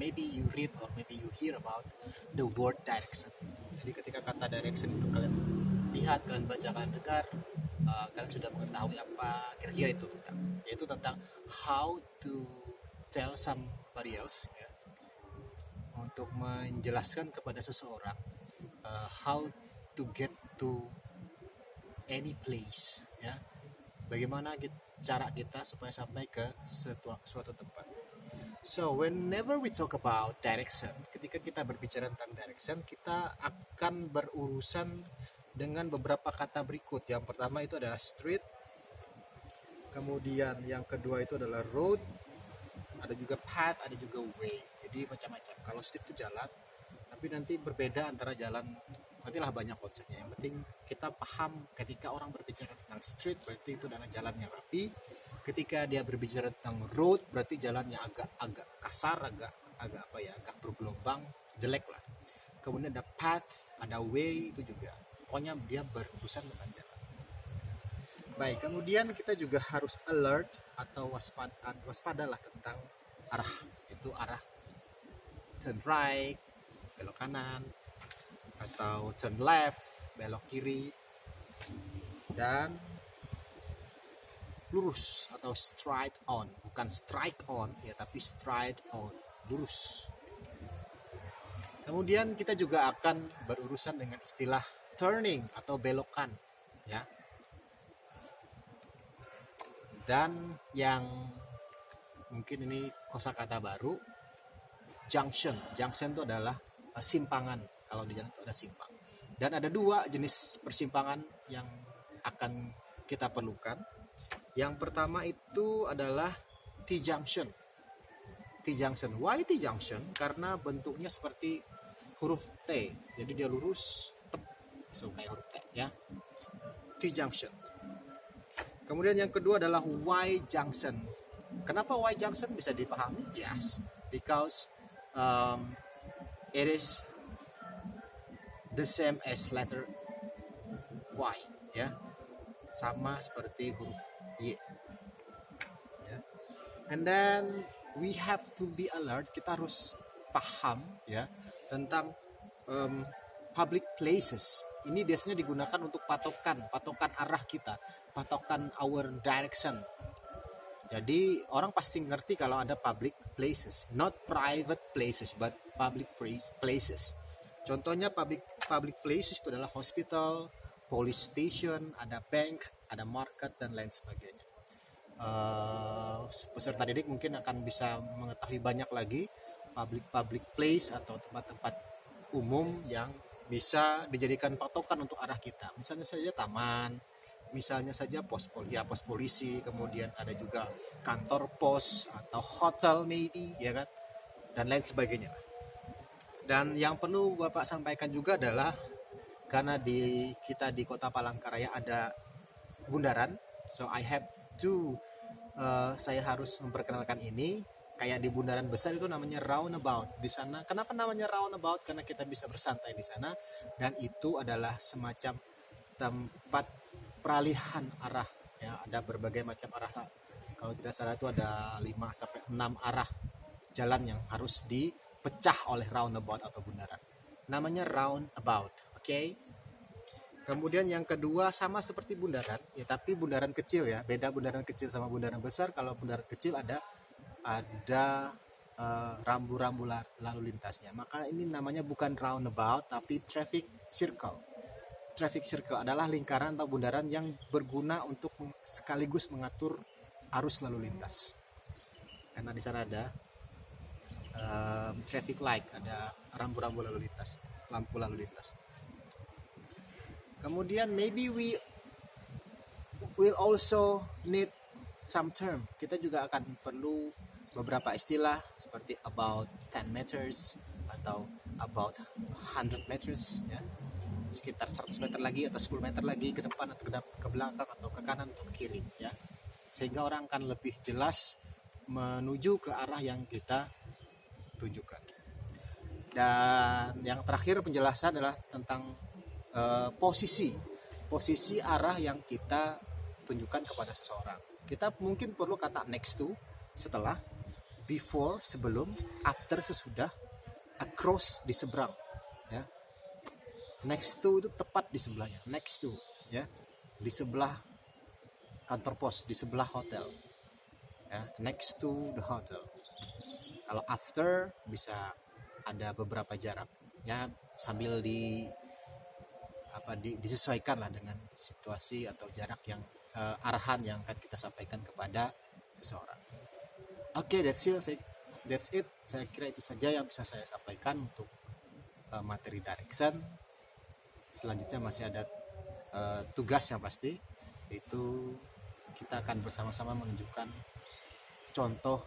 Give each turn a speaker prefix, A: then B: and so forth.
A: maybe you read or maybe you hear about the word direction. Jadi ketika kata direction itu kalian lihat, kalian baca, kalian dengar, kalian sudah mengetahui apa kira-kira itu tentang, yaitu tentang how to tell somebody else, ya, untuk menjelaskan kepada seseorang how to get to any place, ya, bagaimana cara kita supaya sampai ke suatu tempat. So whenever we talk about direction, ketika kita berbicara tentang direction, kita akan berurusan dengan beberapa kata berikut. Yang pertama itu adalah street, kemudian yang kedua itu adalah road, ada juga path, ada juga way. Jadi macam-macam. Kalau street itu jalan, tapi nanti berbeda antara jalan, nantilah banyak konsepnya. Yang penting kita paham ketika orang berbicara tentang street, berarti itu adalah jalan yang rapi. Ketika dia berbicara tentang road, berarti jalannya agak kasar, agak bergelombang, jelek lah. Kemudian ada path, ada way, itu juga. Pokoknya dia berurusan dengan jalan. Baik, kemudian kita juga harus alert atau waspadalah tentang arah. Itu arah turn right, belok kanan, atau turn left, belok kiri, dan lurus atau straight on, bukan strike on ya, tapi straight on, lurus. Kemudian kita juga akan berurusan dengan istilah turning atau belokan, ya. Dan yang mungkin ini kosakata baru, junction. Junction itu adalah simpangan. Kalau di jalan itu ada simpang. Dan ada dua jenis persimpangan yang akan kita perlukan. Yang pertama itu adalah T-junction. T-junction. Why T-junction? Karena bentuknya seperti huruf T. Jadi dia lurus, so kayak huruf T, ya. T-junction. Kemudian yang kedua adalah Y-junction. Kenapa Y-junction bisa dipahami? Yes, because it is the same as letter Y, ya. Sama seperti huruf Y. Ya. And then we have to be alert. Kita harus paham, ya, tentang public places. Ini biasanya digunakan untuk patokan arah kita, patokan our direction. Jadi orang pasti ngerti kalau ada public places, not private places, but public places. Contohnya public places itu adalah hospital, police station, ada bank, ada market, dan lain sebagainya. Peserta didik mungkin akan bisa mengetahui banyak lagi public place atau tempat-tempat umum yang bisa dijadikan patokan untuk arah kita. Misalnya saja taman, misalnya saja pos polisi, kemudian ada juga kantor pos atau hotel maybe, ya kan, dan lain sebagainya. Dan yang perlu Bapak sampaikan juga adalah karena kita di Kota Palangkaraya ada bundaran, so I have to saya harus memperkenalkan ini. Kayak di bundaran besar itu namanya roundabout. Di sana, kenapa namanya roundabout? Karena kita bisa bersantai di sana, dan itu adalah semacam tempat peralihan arah, ya. Ada berbagai macam arah. Kalau tidak salah itu ada 5 sampai 6 arah jalan yang harus dipecah oleh roundabout atau bundaran. Namanya roundabout, oke? Kemudian yang kedua sama seperti bundaran, ya, tapi bundaran kecil, ya. Beda bundaran kecil sama bundaran besar. Kalau bundaran kecil ada rambu-rambu lalu lintasnya. Maka ini namanya bukan roundabout tapi traffic circle. Traffic circle adalah lingkaran atau bundaran yang berguna untuk sekaligus mengatur arus lalu lintas. Karena di sana ada traffic light, ada rambu-rambu lalu lintas, lampu lalu lintas. Kemudian maybe we will also need some term. Kita juga akan perlu beberapa istilah seperti about 10 meters atau about 100 meters, ya. Sekitar 100 meter lagi atau 10 meter lagi ke depan atau ke belakang atau ke kanan atau ke kiri, ya. Sehingga orang akan lebih jelas menuju ke arah yang kita tunjukkan. Dan yang terakhir penjelasan adalah tentang posisi arah yang kita tunjukkan kepada seseorang. Kita mungkin perlu kata next to, setelah, before sebelum, after sesudah, across di seberang, ya. Next to itu tepat di sebelahnya, next to, ya, di sebelah kantor pos, di sebelah hotel, ya, next to the hotel. Kalau after bisa ada beberapa jarak, ya, sambil disesuaikan lah dengan situasi atau jarak yang arahan yang akan kita sampaikan kepada seseorang. Oke, that's it. Saya kira itu saja yang bisa saya sampaikan untuk materi direction. Selanjutnya masih ada tugas yang pasti, yaitu kita akan bersama-sama menunjukkan contoh